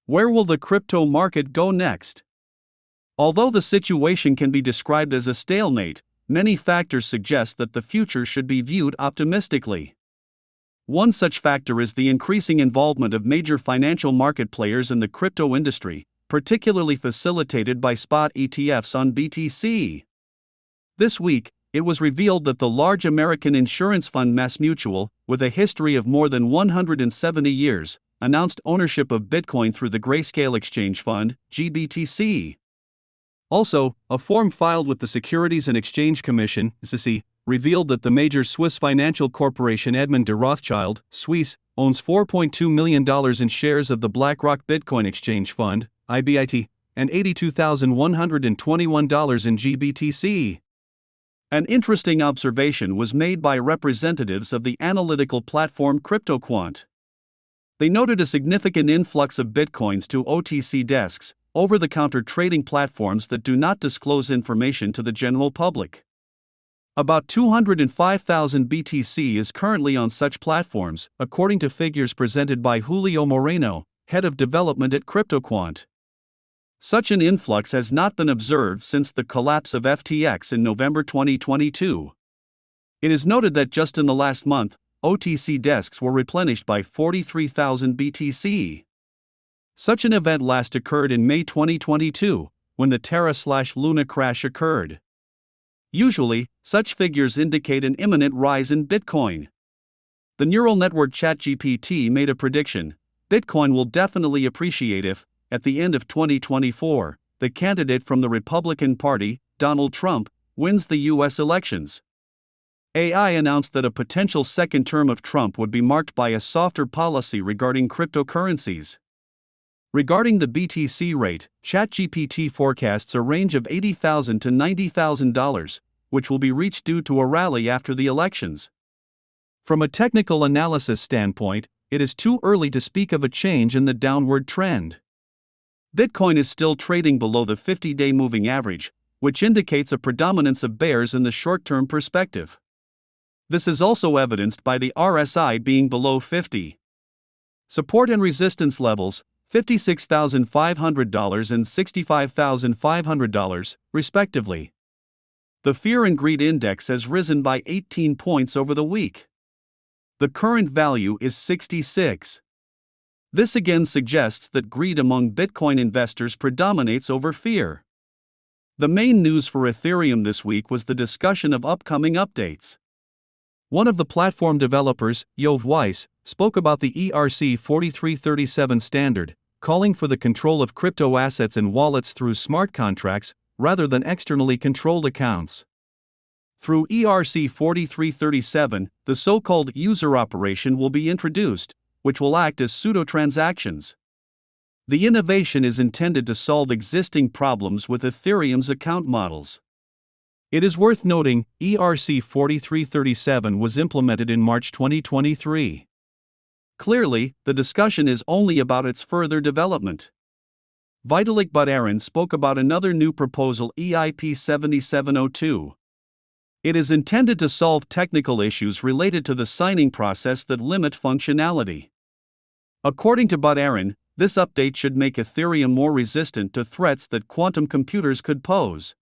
Where will the crypto market go next? Although the situation can be described as a stalemate, many factors suggest that the future should be viewed optimistically. One such factor is the increasing involvement of major financial market players in the crypto industry, particularly facilitated by spot ETFs on BTC. This week, it was revealed that the large American insurance fund MassMutual, with a history of more than 170 years, announced ownership of Bitcoin through the Grayscale Exchange Fund, GBTC. Also, a form filed with the Securities and Exchange Commission, SEC, revealed that the major Swiss financial corporation Edmond de Rothschild, Suisse, owns $4.2 million in shares of the BlackRock Bitcoin Exchange Fund, IBIT, and $82,121 in GBTC. An interesting observation was made by representatives of the analytical platform CryptoQuant. They noted a significant influx of Bitcoins to OTC desks, over-the-counter trading platforms that do not disclose information to the general public. About 205,000 BTC is currently on such platforms, according to figures presented by Julio Moreno, head of development at CryptoQuant. Such an influx has not been observed since the collapse of FTX in November 2022. It is noted that just in the last month, OTC desks were replenished by 43,000 BTC. Such an event last occurred in May 2022, when the Terra/Luna crash occurred. Usually, such figures indicate an imminent rise in Bitcoin. The neural network ChatGPT made a prediction: Bitcoin will definitely appreciate if, at the end of 2024, the candidate from the Republican Party, Donald Trump, wins the U.S. elections. AI announced that a potential second term of Trump would be marked by a softer policy regarding cryptocurrencies. Regarding the BTC rate, ChatGPT forecasts a range of $80,000 to $90,000, which will be reached due to a rally after the elections. From a technical analysis standpoint, it is too early to speak of a change in the downward trend. Bitcoin is still trading below the 50-day moving average, which indicates a predominance of bears in the short-term perspective. This is also evidenced by the RSI being below 50. Support and resistance levels, $56,500 and $65,500, respectively. The Fear and Greed Index has risen by 18 points over the week. The current value is 66. This again suggests that greed among Bitcoin investors predominates over fear. The main news for Ethereum this week was the discussion of upcoming updates. One of the platform developers, Yov Weiss, spoke about the ERC 4337 standard, calling for the control of crypto assets and wallets through smart contracts, rather than externally controlled accounts. Through ERC 4337, the so-called user operation will be introduced, which will act as pseudo-transactions. The innovation is intended to solve existing problems with Ethereum's account models. It is worth noting, ERC 4337 was implemented in March 2023. Clearly, the discussion is only about its further development. Vitalik Buterin spoke about another new proposal, EIP 7702. It is intended to solve technical issues related to the signing process that limit functionality. According to Buterin, this update should make Ethereum more resistant to threats that quantum computers could pose.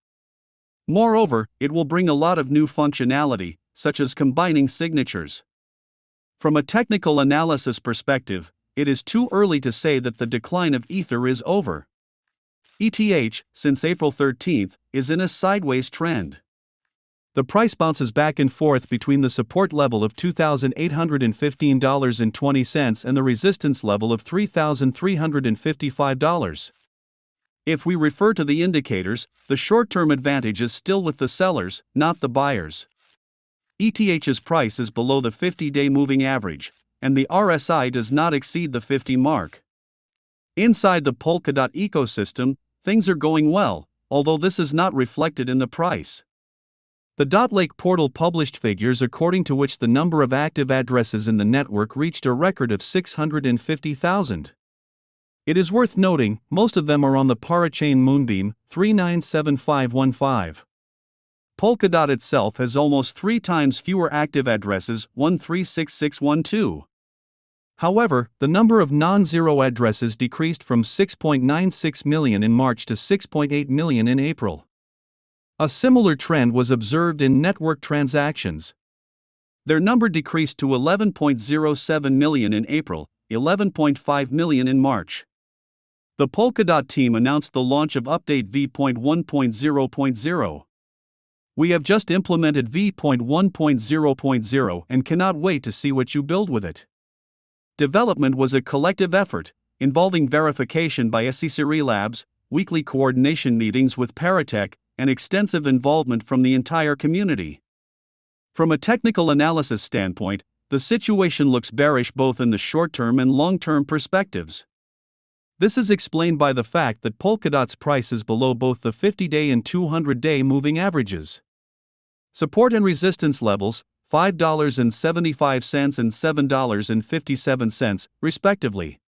Moreover, it will bring a lot of new functionality, such as combining signatures. From a technical analysis perspective, it is too early to say that the decline of Ether is over. ETH, since April 13, is in a sideways trend. The price bounces back and forth between the support level of $2,815.20 and the resistance level of $3,355. If we refer to the indicators, the short-term advantage is still with the sellers, not the buyers. ETH's price is below the 50-day moving average, and the RSI does not exceed the 50 mark. Inside the Polkadot ecosystem, things are going well, although this is not reflected in the price. The DotLake portal published figures according to which the number of active addresses in the network reached a record of 650,000. It is worth noting, most of them are on the Parachain Moonbeam 397515. Polkadot itself has almost 3 times fewer active addresses, 136612. However, the number of non-zero addresses decreased from 6.96 million in March to 6.8 million in April. A similar trend was observed in network transactions. Their number decreased to 11.07 million in April, 11.5 million in March. The Polkadot team announced the launch of Update v.1.0.0. We have just implemented v.1.0.0 and cannot wait to see what you build with it. Development was a collective effort, involving verification by SCSRI Labs, weekly coordination meetings with Paratech, and extensive involvement from the entire community. From a technical analysis standpoint, the situation looks bearish both in the short-term and long-term perspectives. This is explained by the fact that Polkadot's price is below both the 50-day and 200-day moving averages. Support and resistance levels, $5.75 and $7.57, respectively.